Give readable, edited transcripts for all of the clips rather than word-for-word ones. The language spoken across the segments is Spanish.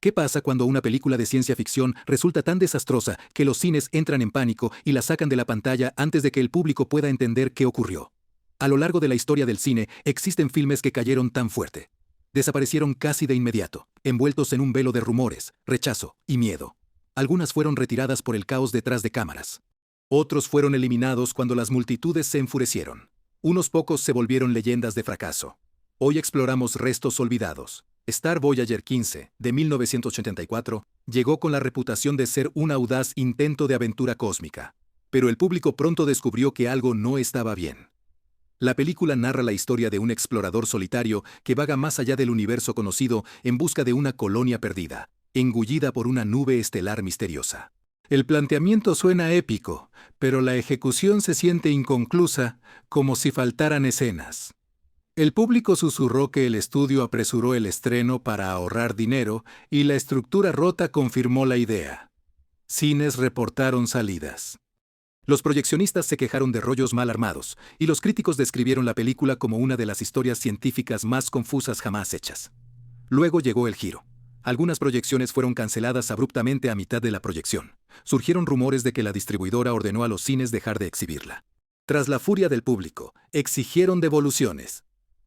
¿Qué pasa cuando una película de ciencia ficción resulta tan desastrosa que los cines entran en pánico y la sacan de la pantalla antes de que el público pueda entender qué ocurrió? A lo largo de la historia del cine existen filmes que cayeron tan fuerte. Desaparecieron casi de inmediato, envueltos en un velo de rumores, rechazo y miedo. Algunas fueron retiradas por el caos detrás de cámaras. Otros fueron eliminados cuando las multitudes se enfurecieron. Unos pocos se volvieron leyendas de fracaso. Hoy exploramos restos olvidados. Star Voyager 15, de 1984, llegó con la reputación de ser un audaz intento de aventura cósmica. Pero el público pronto descubrió que algo no estaba bien. La película narra la historia de un explorador solitario que vaga más allá del universo conocido en busca de una colonia perdida, engullida por una nube estelar misteriosa. El planteamiento suena épico, pero la ejecución se siente inconclusa, como si faltaran escenas. El público susurró que el estudio apresuró el estreno para ahorrar dinero y la estructura rota confirmó la idea. Cines reportaron salidas. Los proyeccionistas se quejaron de rollos mal armados, y los críticos describieron la película como una de las historias científicas más confusas jamás hechas. Luego llegó el giro. Algunas proyecciones fueron canceladas abruptamente a mitad de la proyección. Surgieron rumores de que la distribuidora ordenó a los cines dejar de exhibirla. Tras la furia del público, exigieron devoluciones.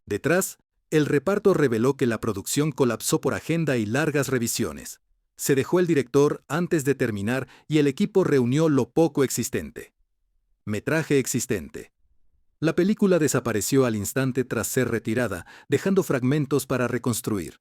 Detrás, el reparto reveló que la producción colapsó por agenda y largas revisiones. Se dejó el director antes de terminar y el equipo reunió lo poco existente. Metraje existente. La película desapareció al instante tras ser retirada, dejando fragmentos para reconstruir.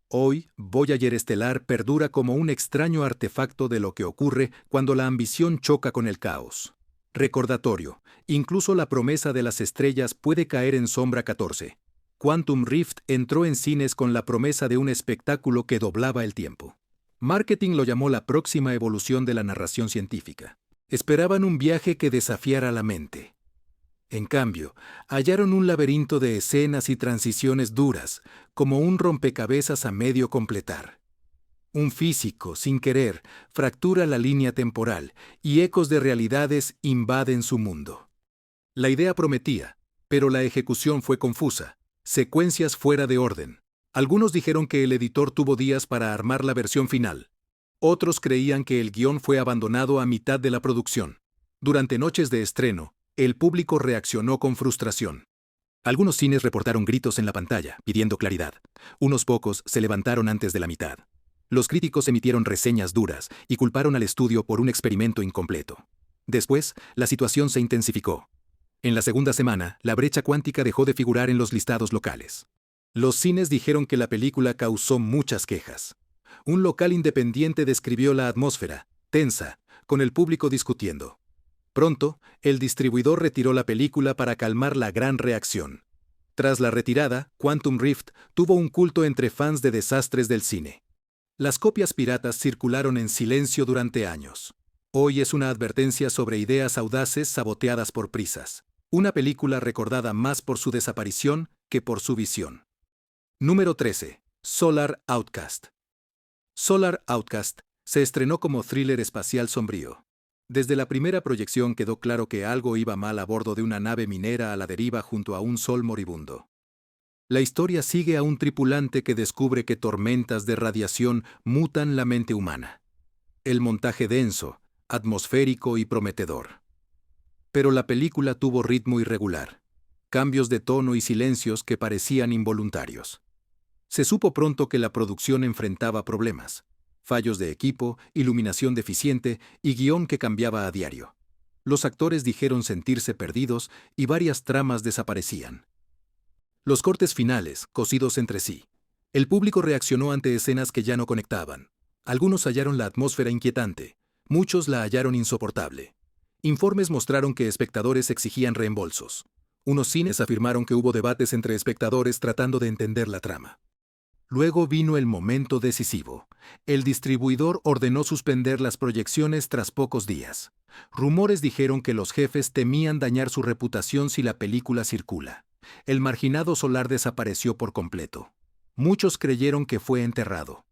Hoy, Voyager estelar perdura como un extraño artefacto de lo que ocurre cuando la ambición choca con el caos. Recordatorio, incluso la promesa de las estrellas puede caer en sombra 14. Quantum Rift entró en cines con la promesa de un espectáculo que doblaba el tiempo. Marketing lo llamó la próxima evolución de la narración científica. Esperaban un viaje que desafiara la mente. En cambio, hallaron un laberinto de escenas y transiciones duras, como un rompecabezas a medio completar. Un físico, sin querer, fractura la línea temporal y ecos de realidades invaden su mundo. La idea prometía, pero la ejecución fue confusa, secuencias fuera de orden. Algunos dijeron que el editor tuvo días para armar la versión final. Otros creían que el guión fue abandonado a mitad de la producción. Durante noches de estreno, el público reaccionó con frustración. Algunos cines reportaron gritos en la pantalla, pidiendo claridad. Unos pocos se levantaron antes de la mitad. Los críticos emitieron reseñas duras y culparon al estudio por un experimento incompleto. Después, la situación se intensificó. En la segunda semana, la brecha cuántica dejó de figurar en los listados locales. Los cines dijeron que la película causó muchas quejas. Un local independiente describió la atmósfera, tensa, con el público discutiendo. Pronto, el distribuidor retiró la película para calmar la gran reacción. Tras la retirada, Quantum Rift tuvo un culto entre fans de desastres del cine. Las copias piratas circularon en silencio durante años. Hoy es una advertencia sobre ideas audaces saboteadas por prisas. Una película recordada más por su desaparición que por su visión. Número 13. Solar Outcast. Solar Outcast se estrenó como thriller espacial sombrío. Desde la primera proyección quedó claro que algo iba mal a bordo de una nave minera a la deriva junto a un sol moribundo. La historia sigue a un tripulante que descubre que tormentas de radiación mutan la mente humana. El montaje denso, atmosférico y prometedor. Pero la película tuvo ritmo irregular, cambios de tono y silencios que parecían involuntarios. Se supo pronto que la producción enfrentaba problemas, fallos de equipo, iluminación deficiente y guión que cambiaba a diario. Los actores dijeron sentirse perdidos y varias tramas desaparecían. Los cortes finales, cosidos entre sí. El público reaccionó ante escenas que ya no conectaban. Algunos hallaron la atmósfera inquietante, muchos la hallaron insoportable. Informes mostraron que espectadores exigían reembolsos. Unos cines afirmaron que hubo debates entre espectadores tratando de entender la trama. Luego vino el momento decisivo. El distribuidor ordenó suspender las proyecciones tras pocos días. Rumores dijeron que los jefes temían dañar su reputación si la película circula. El marginado solar desapareció por completo. Muchos creyeron que fue enterrado.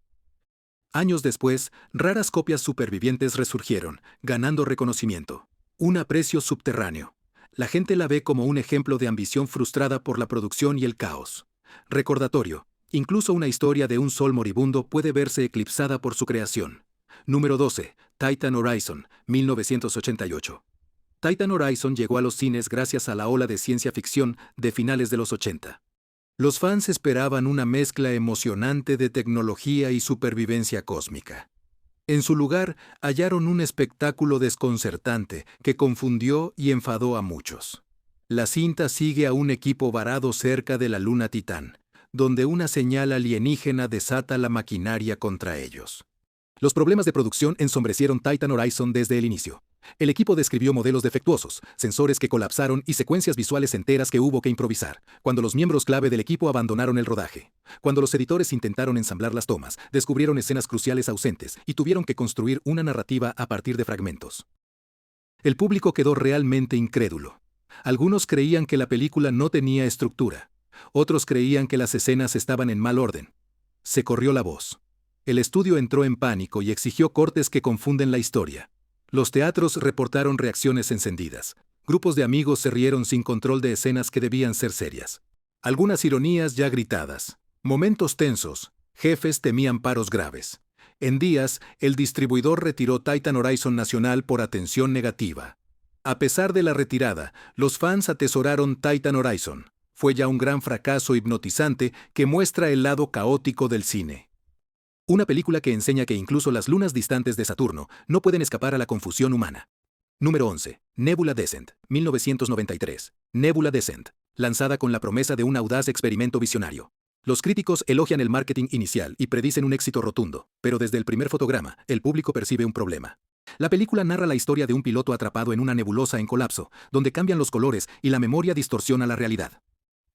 Años después, raras copias supervivientes resurgieron, ganando reconocimiento. Un aprecio subterráneo. La gente la ve como un ejemplo de ambición frustrada por la producción y el caos. Recordatorio. Incluso una historia de un sol moribundo puede verse eclipsada por su creación. Número 12. Titan Horizon, 1988. Titan Horizon llegó a los cines gracias a la ola de ciencia ficción de finales de los 80. Los fans esperaban una mezcla emocionante de tecnología y supervivencia cósmica. En su lugar, hallaron un espectáculo desconcertante que confundió y enfadó a muchos. La cinta sigue a un equipo varado cerca de la luna Titán, donde una señal alienígena desata la maquinaria contra ellos. Los problemas de producción ensombrecieron Titan Horizon desde el inicio. El equipo describió modelos defectuosos, sensores que colapsaron y secuencias visuales enteras que hubo que improvisar, cuando los miembros clave del equipo abandonaron el rodaje. Cuando los editores intentaron ensamblar las tomas, descubrieron escenas cruciales ausentes y tuvieron que construir una narrativa a partir de fragmentos. El público quedó realmente incrédulo. Algunos creían que la película no tenía estructura. Otros creían que las escenas estaban en mal orden. Se corrió la voz. El estudio entró en pánico y exigió cortes que confunden la historia. Los teatros reportaron reacciones encendidas. Grupos de amigos se rieron sin control de escenas que debían ser serias. Algunas ironías ya gritadas. Momentos tensos. Jefes temían paros graves. En días, el distribuidor retiró Titan Horizon Nacional por atención negativa. A pesar de la retirada, los fans atesoraron Titan Horizon. Fue ya un gran fracaso hipnotizante que muestra el lado caótico del cine. Una película que enseña que incluso las lunas distantes de Saturno no pueden escapar a la confusión humana. Número 11. Nebula Descent, 1993. Nebula Descent, lanzada con la promesa de un audaz experimento visionario. Los críticos elogian el marketing inicial y predicen un éxito rotundo, pero desde el primer fotograma, el público percibe un problema. La película narra la historia de un piloto atrapado en una nebulosa en colapso, donde cambian los colores y la memoria distorsiona la realidad.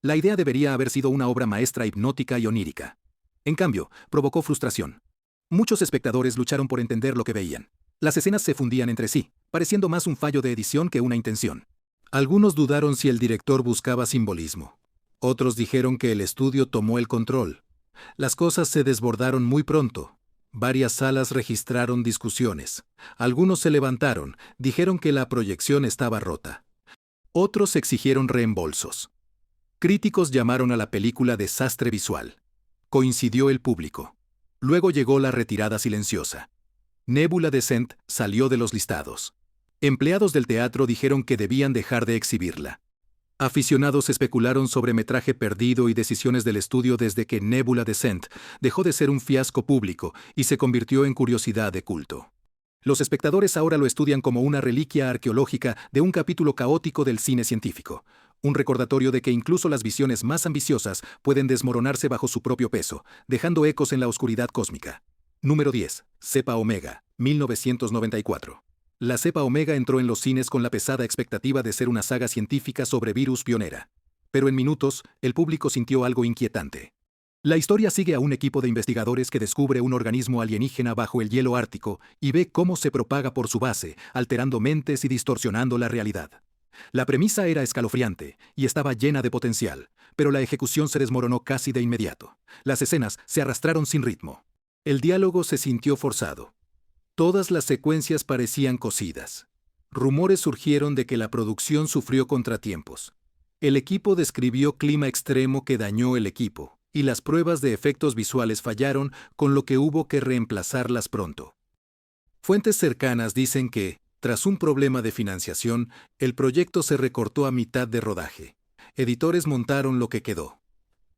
La idea debería haber sido una obra maestra hipnótica y onírica. En cambio, provocó frustración. Muchos espectadores lucharon por entender lo que veían. Las escenas se fundían entre sí, pareciendo más un fallo de edición que una intención. Algunos dudaron si el director buscaba simbolismo. Otros dijeron que el estudio tomó el control. Las cosas se desbordaron muy pronto. Varias salas registraron discusiones. Algunos se levantaron, dijeron que la proyección estaba rota. Otros exigieron reembolsos. Críticos llamaron a la película desastre visual. Coincidió el público. Luego llegó la retirada silenciosa. Nebula Descent salió de los listados. Empleados del teatro dijeron que debían dejar de exhibirla. Aficionados especularon sobre metraje perdido y decisiones del estudio desde que Nebula Descent dejó de ser un fiasco público y se convirtió en curiosidad de culto. Los espectadores ahora lo estudian como una reliquia arqueológica de un capítulo caótico del cine científico. Un recordatorio de que incluso las visiones más ambiciosas pueden desmoronarse bajo su propio peso, dejando ecos en la oscuridad cósmica. Número 10. Cepa Omega, 1994. La cepa Omega entró en los cines con la pesada expectativa de ser una saga científica sobre virus pionera. Pero en minutos, el público sintió algo inquietante. La historia sigue a un equipo de investigadores que descubre un organismo alienígena bajo el hielo ártico y ve cómo se propaga por su base, alterando mentes y distorsionando la realidad. La premisa era escalofriante y estaba llena de potencial, pero la ejecución se desmoronó casi de inmediato. Las escenas se arrastraron sin ritmo. El diálogo se sintió forzado. Todas las secuencias parecían cosidas. Rumores surgieron de que la producción sufrió contratiempos. El equipo describió clima extremo que dañó el equipo, y las pruebas de efectos visuales fallaron, con lo que hubo que reemplazarlas pronto. Fuentes cercanas dicen que, tras un problema de financiación, el proyecto se recortó a mitad de rodaje. Editores montaron lo que quedó.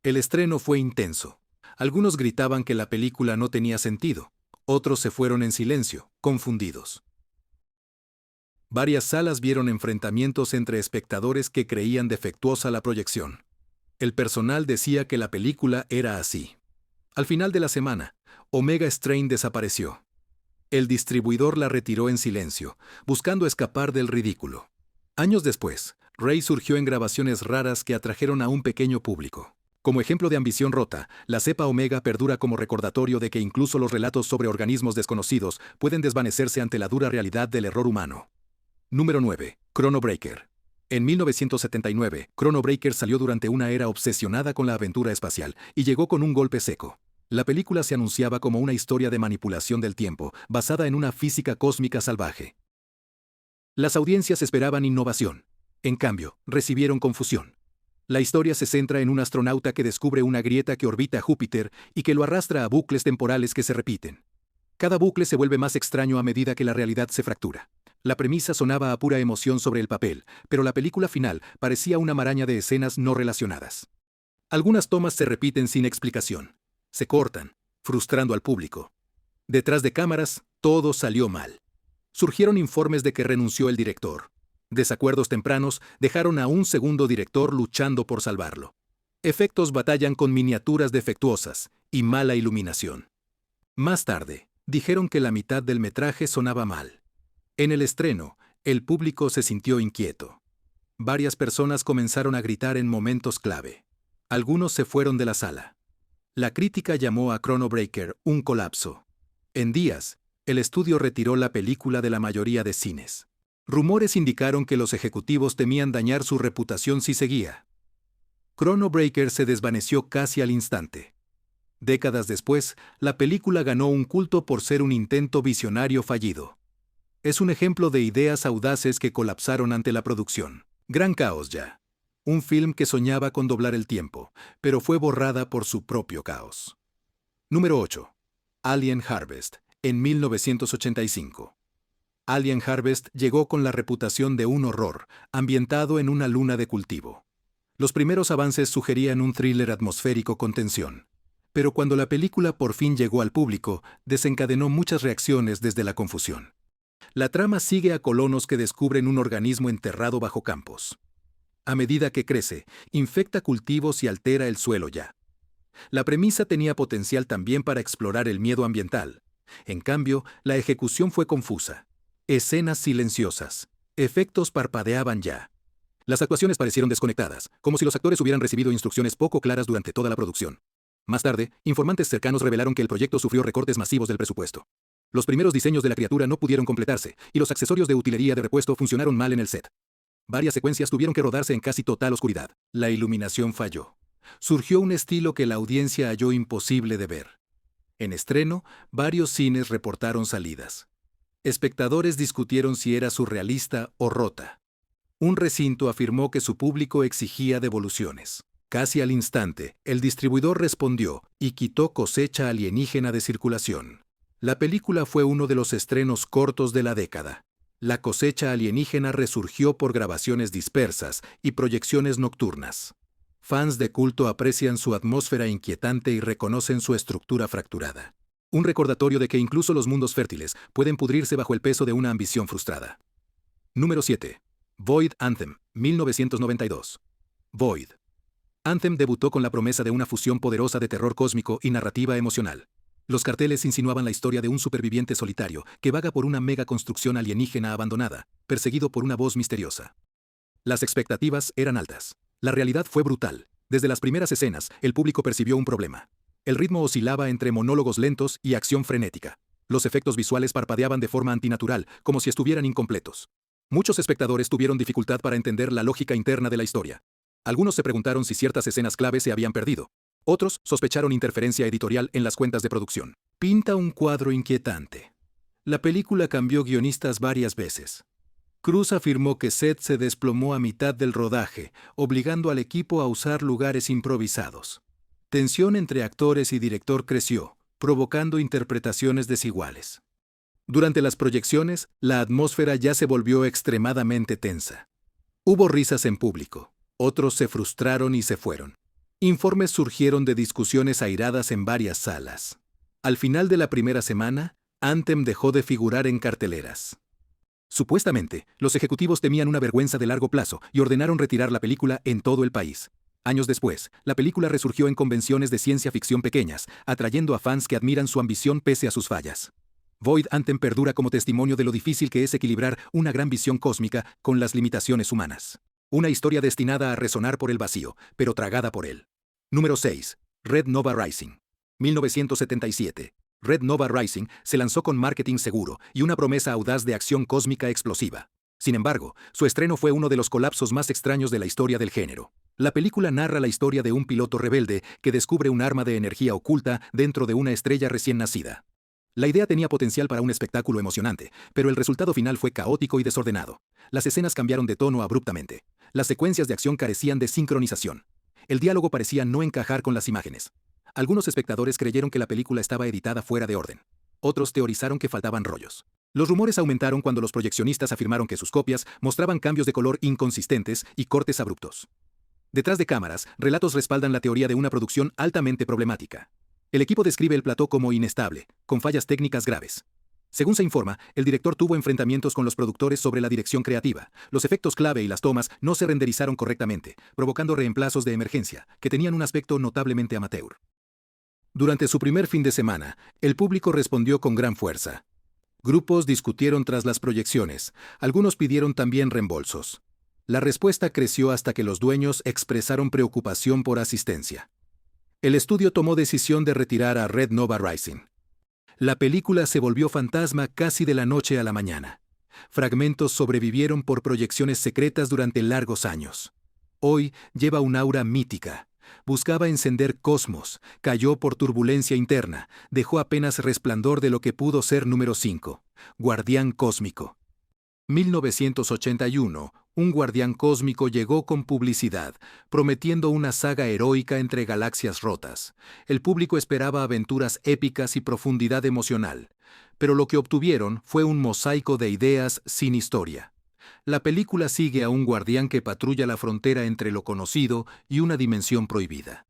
El estreno fue intenso. Algunos gritaban que la película no tenía sentido. Otros se fueron en silencio, confundidos. Varias salas vieron enfrentamientos entre espectadores que creían defectuosa la proyección. El personal decía que la película era así. Al final de la semana, Omega Strain desapareció. El distribuidor la retiró en silencio, buscando escapar del ridículo. Años después, Rey surgió en grabaciones raras que atrajeron a un pequeño público. Como ejemplo de ambición rota, la cepa Omega perdura como recordatorio de que incluso los relatos sobre organismos desconocidos pueden desvanecerse ante la dura realidad del error humano. Número 9. Chrono Breaker. En 1979, Chrono Breaker salió durante una era obsesionada con la aventura espacial y llegó con un golpe seco. La película se anunciaba como una historia de manipulación del tiempo, basada en una física cósmica salvaje. Las audiencias esperaban innovación. En cambio, recibieron confusión. La historia se centra en un astronauta que descubre una grieta que orbita Júpiter y que lo arrastra a bucles temporales que se repiten. Cada bucle se vuelve más extraño a medida que la realidad se fractura. La premisa sonaba a pura emoción sobre el papel, pero la película final parecía una maraña de escenas no relacionadas. Algunas tomas se repiten sin explicación. Se cortan, frustrando al público. Detrás de cámaras, todo salió mal. Surgieron informes de que renunció el director. Desacuerdos tempranos dejaron a un segundo director luchando por salvarlo. Efectos batallan con miniaturas defectuosas y mala iluminación. Más tarde, dijeron que la mitad del metraje sonaba mal. En el estreno, el público se sintió inquieto. Varias personas comenzaron a gritar en momentos clave. Algunos se fueron de la sala. La crítica llamó a Chrono Breaker un colapso. En días, el estudio retiró la película de la mayoría de cines. Rumores indicaron que los ejecutivos temían dañar su reputación si seguía. Chrono Breaker se desvaneció casi al instante. Décadas después, la película ganó un culto por ser un intento visionario fallido. Es un ejemplo de ideas audaces que colapsaron ante la producción. Gran caos ya. Un film que soñaba con doblar el tiempo, pero fue borrada por su propio caos. Número 8. Alien Harvest, en 1985. Alien Harvest llegó con la reputación de un horror, ambientado en una luna de cultivo. Los primeros avances sugerían un thriller atmosférico con tensión. Pero cuando la película por fin llegó al público, desencadenó muchas reacciones desde la confusión. La trama sigue a colonos que descubren un organismo enterrado bajo campos. A medida que crece, infecta cultivos y altera el suelo ya. La premisa tenía potencial también para explorar el miedo ambiental. En cambio, la ejecución fue confusa. Escenas silenciosas. Efectos parpadeaban ya. Las actuaciones parecieron desconectadas, como si los actores hubieran recibido instrucciones poco claras durante toda la producción. Más tarde, informantes cercanos revelaron que el proyecto sufrió recortes masivos del presupuesto. Los primeros diseños de la criatura no pudieron completarse, y los accesorios de utilería de repuesto funcionaron mal en el set. Varias secuencias tuvieron que rodarse en casi total oscuridad. La iluminación falló. Surgió un estilo que la audiencia halló imposible de ver. En estreno, varios cines reportaron salidas. Espectadores discutieron si era surrealista o rota. Un recinto afirmó que su público exigía devoluciones. Casi al instante, el distribuidor respondió y quitó Cosecha Alienígena de circulación. La película fue uno de los estrenos cortos de la década. La Cosecha Alienígena resurgió por grabaciones dispersas y proyecciones nocturnas. Fans de culto aprecian su atmósfera inquietante y reconocen su estructura fracturada. Un recordatorio de que incluso los mundos fértiles pueden pudrirse bajo el peso de una ambición frustrada. Número 7. Void Anthem, 1992. Void. Anthem debutó con la promesa de una fusión poderosa de terror cósmico y narrativa emocional. Los carteles insinuaban la historia de un superviviente solitario que vaga por una megaconstrucción alienígena abandonada, perseguido por una voz misteriosa. Las expectativas eran altas. La realidad fue brutal. Desde las primeras escenas, el público percibió un problema. El ritmo oscilaba entre monólogos lentos y acción frenética. Los efectos visuales parpadeaban de forma antinatural, como si estuvieran incompletos. Muchos espectadores tuvieron dificultad para entender la lógica interna de la historia. Algunos se preguntaron si ciertas escenas clave se habían perdido. Otros sospecharon interferencia editorial en las cuentas de producción. Pinta un cuadro inquietante. La película cambió guionistas varias veces. Cruz afirmó que Seth se desplomó a mitad del rodaje, obligando al equipo a usar lugares improvisados. Tensión entre actores y director creció, provocando interpretaciones desiguales. Durante las proyecciones, la atmósfera ya se volvió extremadamente tensa. Hubo risas en público. Otros se frustraron y se fueron. Informes surgieron de discusiones airadas en varias salas. Al final de la primera semana, Anthem dejó de figurar en carteleras. Supuestamente, los ejecutivos temían una vergüenza de largo plazo y ordenaron retirar la película en todo el país. Años después, la película resurgió en convenciones de ciencia ficción pequeñas, atrayendo a fans que admiran su ambición pese a sus fallas. Void Anthem perdura como testimonio de lo difícil que es equilibrar una gran visión cósmica con las limitaciones humanas. Una historia destinada a resonar por el vacío, pero tragada por él. Número 6. Red Nova Rising. 1977. Red Nova Rising se lanzó con marketing seguro y una promesa audaz de acción cósmica explosiva. Sin embargo, su estreno fue uno de los colapsos más extraños de la historia del género. La película narra la historia de un piloto rebelde que descubre un arma de energía oculta dentro de una estrella recién nacida. La idea tenía potencial para un espectáculo emocionante, pero el resultado final fue caótico y desordenado. Las escenas cambiaron de tono abruptamente. Las secuencias de acción carecían de sincronización. El diálogo parecía no encajar con las imágenes. Algunos espectadores creyeron que la película estaba editada fuera de orden. Otros teorizaron que faltaban rollos. Los rumores aumentaron cuando los proyeccionistas afirmaron que sus copias mostraban cambios de color inconsistentes y cortes abruptos. Detrás de cámaras, relatos respaldan la teoría de una producción altamente problemática. El equipo describe el plató como inestable, con fallas técnicas graves. Según se informa, el director tuvo enfrentamientos con los productores sobre la dirección creativa. Los efectos clave y las tomas no se renderizaron correctamente, provocando reemplazos de emergencia, que tenían un aspecto notablemente amateur. Durante su primer fin de semana, el público respondió con gran fuerza. Grupos discutieron tras las proyecciones, algunos pidieron también reembolsos. La respuesta creció hasta que los dueños expresaron preocupación por asistencia. El estudio tomó decisión de retirar a Red Nova Rising. La película se volvió fantasma casi de la noche a la mañana. Fragmentos sobrevivieron por proyecciones secretas durante largos años. Hoy lleva un aura mítica. Buscaba encender cosmos, cayó por turbulencia interna, dejó apenas resplandor de lo que pudo ser número 5, Guardián Cósmico. 1981, un guardián cósmico llegó con publicidad, prometiendo una saga heroica entre galaxias rotas. El público esperaba aventuras épicas y profundidad emocional, pero lo que obtuvieron fue un mosaico de ideas sin historia. La película sigue a un guardián que patrulla la frontera entre lo conocido y una dimensión prohibida.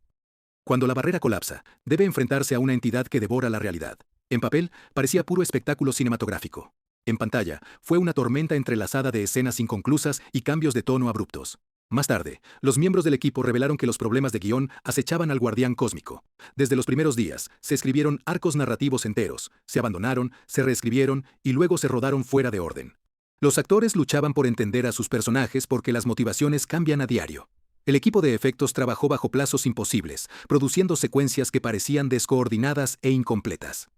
Cuando la barrera colapsa, debe enfrentarse a una entidad que devora la realidad. En papel, parecía puro espectáculo cinematográfico. En pantalla, fue una tormenta entrelazada de escenas inconclusas y cambios de tono abruptos. Más tarde, los miembros del equipo revelaron que los problemas de guión acechaban al guardián cósmico. Desde los primeros días, se escribieron arcos narrativos enteros, se abandonaron, se reescribieron y luego se rodaron fuera de orden. Los actores luchaban por entender a sus personajes porque las motivaciones cambian a diario. El equipo de efectos trabajó bajo plazos imposibles, produciendo secuencias que parecían descoordinadas e incompletas.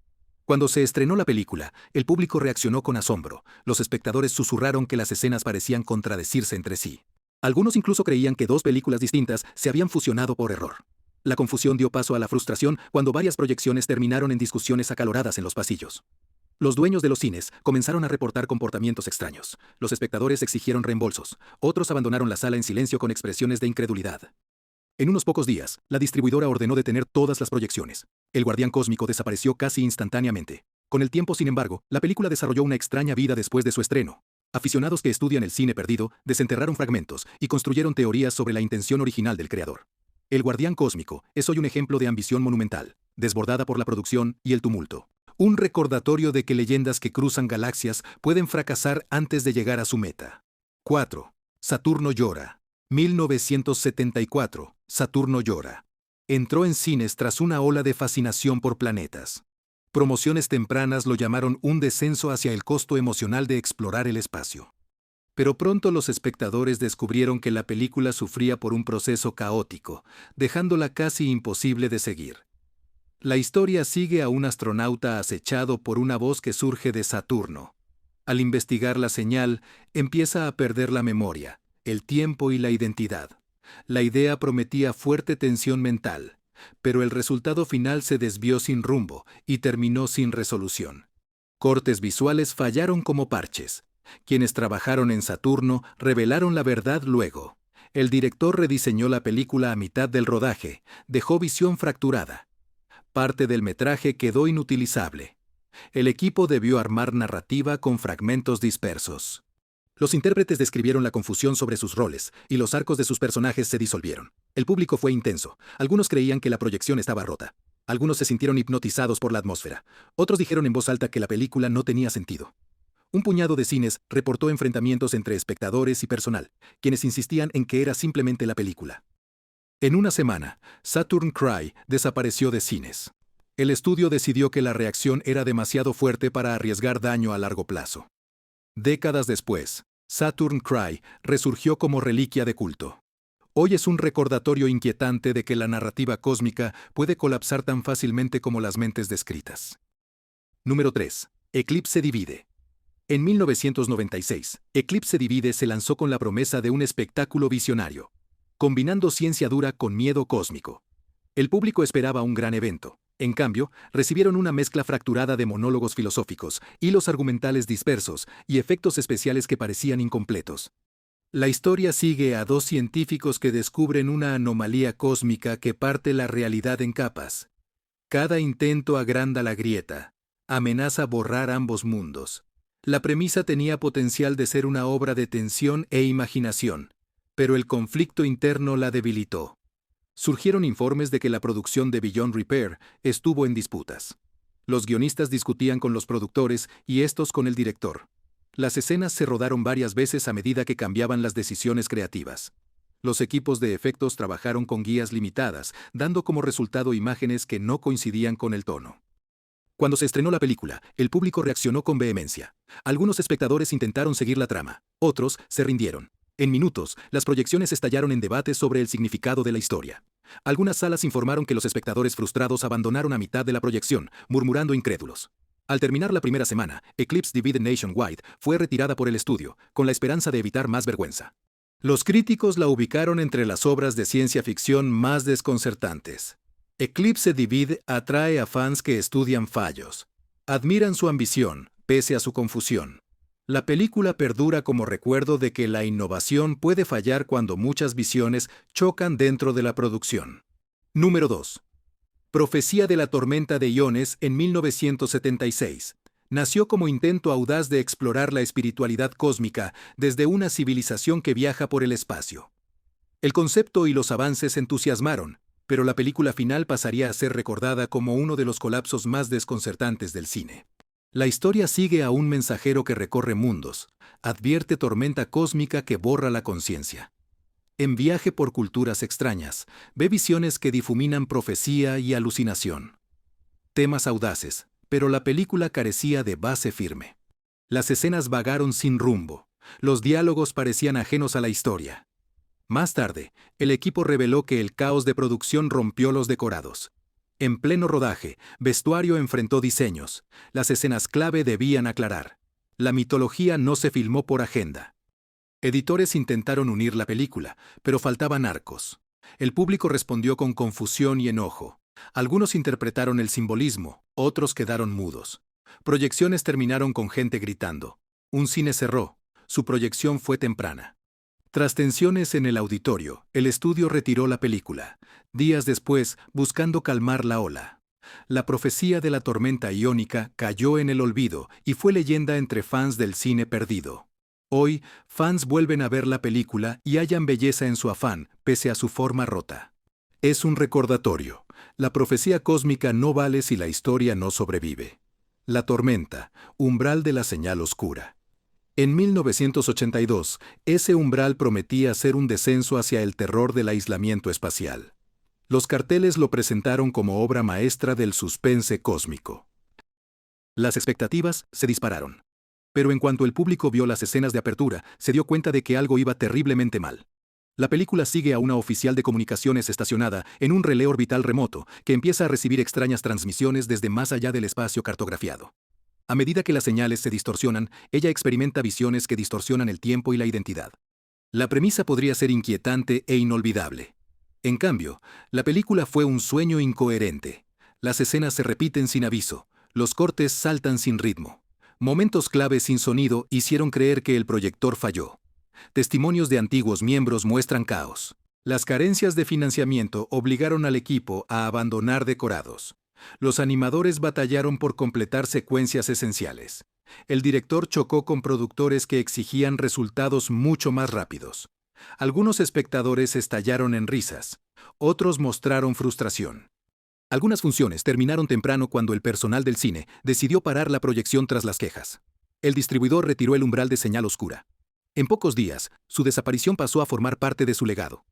Cuando se estrenó la película, el público reaccionó con asombro. Los espectadores susurraron que las escenas parecían contradecirse entre sí. Algunos incluso creían que dos películas distintas se habían fusionado por error. La confusión dio paso a la frustración cuando varias proyecciones terminaron en discusiones acaloradas en los pasillos. Los dueños de los cines comenzaron a reportar comportamientos extraños. Los espectadores exigieron reembolsos. Otros abandonaron la sala en silencio con expresiones de incredulidad. En unos pocos días, la distribuidora ordenó detener todas las proyecciones. El guardián cósmico desapareció casi instantáneamente. Con el tiempo, sin embargo, la película desarrolló una extraña vida después de su estreno. Aficionados que estudian el cine perdido desenterraron fragmentos y construyeron teorías sobre la intención original del creador. El guardián cósmico es hoy un ejemplo de ambición monumental, desbordada por la producción y el tumulto. Un recordatorio de que leyendas que cruzan galaxias pueden fracasar antes de llegar a su meta. 4. Saturno llora. 1974. Saturno llora. Entró en cines tras una ola de fascinación por planetas. Promociones tempranas lo llamaron un descenso hacia el costo emocional de explorar el espacio. Pero pronto los espectadores descubrieron que la película sufría por un proceso caótico, dejándola casi imposible de seguir. La historia sigue a un astronauta acechado por una voz que surge de Saturno. Al investigar la señal, empieza a perder la memoria, el tiempo y la identidad. La idea prometía fuerte tensión mental, pero el resultado final se desvió sin rumbo y terminó sin resolución. Cortes visuales fallaron como parches. Quienes trabajaron en Saturno revelaron la verdad luego. El director rediseñó la película a mitad del rodaje, dejó visión fracturada. Parte del metraje quedó inutilizable. El equipo debió armar narrativa con fragmentos dispersos. Los intérpretes describieron la confusión sobre sus roles, y los arcos de sus personajes se disolvieron. El público fue intenso. Algunos creían que la proyección estaba rota. Algunos se sintieron hipnotizados por la atmósfera. Otros dijeron en voz alta que la película no tenía sentido. Un puñado de cines reportó enfrentamientos entre espectadores y personal, quienes insistían en que era simplemente la película. En una semana, Saturn Cry desapareció de cines. El estudio decidió que la reacción era demasiado fuerte para arriesgar daño a largo plazo. Décadas después, Saturn Cry resurgió como reliquia de culto. Hoy es un recordatorio inquietante de que la narrativa cósmica puede colapsar tan fácilmente como las mentes descritas. Número 3. Eclipse Divide. En 1996, Eclipse Divide se lanzó con la promesa de un espectáculo visionario, combinando ciencia dura con miedo cósmico. El público esperaba un gran evento, En cambio, recibieron una mezcla fracturada de monólogos filosóficos, hilos argumentales dispersos y efectos especiales que parecían incompletos. La historia sigue a dos científicos que descubren una anomalía cósmica que parte la realidad en capas. Cada intento agranda la grieta, amenaza borrar ambos mundos. La premisa tenía potencial de ser una obra de tensión e imaginación, pero el conflicto interno la debilitó. Surgieron informes de que la producción de Beyond Repair estuvo en disputas. Los guionistas discutían con los productores y estos con el director. Las escenas se rodaron varias veces a medida que cambiaban las decisiones creativas. Los equipos de efectos trabajaron con guías limitadas, dando como resultado imágenes que no coincidían con el tono. Cuando se estrenó la película, el público reaccionó con vehemencia. Algunos espectadores intentaron seguir la trama, otros se rindieron. En minutos, las proyecciones estallaron en debates sobre el significado de la historia. Algunas salas informaron que los espectadores frustrados abandonaron a mitad de la proyección, murmurando incrédulos. Al terminar la primera semana, Eclipse Divided Nationwide fue retirada por el estudio, con la esperanza de evitar más vergüenza. Los críticos la ubicaron entre las obras de ciencia ficción más desconcertantes. Eclipse Divide atrae a fans que estudian fallos. Admiran su ambición, pese a su confusión. La película perdura como recuerdo de que la innovación puede fallar cuando muchas visiones chocan dentro de la producción. Número 2. Profecía de la tormenta de iones en 1976. Nació como intento audaz de explorar la espiritualidad cósmica desde una civilización que viaja por el espacio. El concepto y los avances entusiasmaron, pero la película final pasaría a ser recordada como uno de los colapsos más desconcertantes del cine. La historia sigue a un mensajero que recorre mundos, advierte tormenta cósmica que borra la conciencia. En viaje por culturas extrañas, ve visiones que difuminan profecía y alucinación. Temas audaces, pero la película carecía de base firme. Las escenas vagaron sin rumbo, los diálogos parecían ajenos a la historia. Más tarde, el equipo reveló que el caos de producción rompió los decorados. En pleno rodaje, vestuario enfrentó diseños, las escenas clave debían aclarar. La mitología no se filmó por agenda. Editores intentaron unir la película, pero faltaban arcos. El público respondió con confusión y enojo. Algunos interpretaron el simbolismo, otros quedaron mudos. Proyecciones terminaron con gente gritando. Un cine cerró, su proyección fue temprana. Tras tensiones en el auditorio, el estudio retiró la película, días después buscando calmar la ola. La profecía de la tormenta iónica cayó en el olvido y fue leyenda entre fans del cine perdido. Hoy, fans vuelven a ver la película y hallan belleza en su afán, pese a su forma rota. Es un recordatorio. La profecía cósmica no vale si la historia no sobrevive. La tormenta, umbral de la señal oscura. En 1982, ese umbral prometía ser un descenso hacia el terror del aislamiento espacial. Los carteles lo presentaron como obra maestra del suspense cósmico. Las expectativas se dispararon. Pero en cuanto el público vio las escenas de apertura, se dio cuenta de que algo iba terriblemente mal. La película sigue a una oficial de comunicaciones estacionada en un relé orbital remoto que empieza a recibir extrañas transmisiones desde más allá del espacio cartografiado. A medida que las señales se distorsionan, ella experimenta visiones que distorsionan el tiempo y la identidad. La premisa podría ser inquietante e inolvidable. En cambio, la película fue un sueño incoherente. Las escenas se repiten sin aviso, los cortes saltan sin ritmo. Momentos clave sin sonido hicieron creer que el proyector falló. Testimonios de antiguos miembros muestran caos. Las carencias de financiamiento obligaron al equipo a abandonar decorados. Los animadores batallaron por completar secuencias esenciales. El director chocó con productores que exigían resultados mucho más rápidos. Algunos espectadores estallaron en risas. Otros mostraron frustración. Algunas funciones terminaron temprano cuando el personal del cine decidió parar la proyección tras las quejas. El distribuidor retiró el umbral de señal oscura. En pocos días, su desaparición pasó a formar parte de su legado.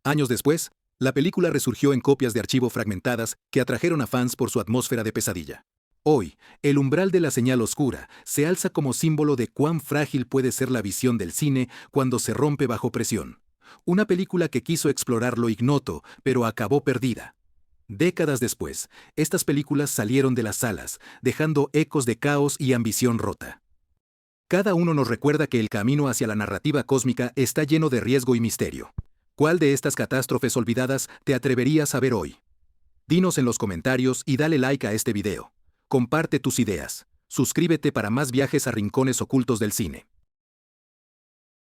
Años después, la película resurgió en copias de archivo fragmentadas que atrajeron a fans por su atmósfera de pesadilla. Hoy, el umbral de la señal oscura se alza como símbolo de cuán frágil puede ser la visión del cine cuando se rompe bajo presión. Una película que quiso explorar lo ignoto, pero acabó perdida. Décadas después, estas películas salieron de las salas, dejando ecos de caos y ambición rota. Cada uno nos recuerda que el camino hacia la narrativa cósmica está lleno de riesgo y misterio. ¿Cuál de estas catástrofes olvidadas te atreverías a ver hoy? Dinos en los comentarios y dale like a este video. Comparte tus ideas. Suscríbete para más viajes a rincones ocultos del cine.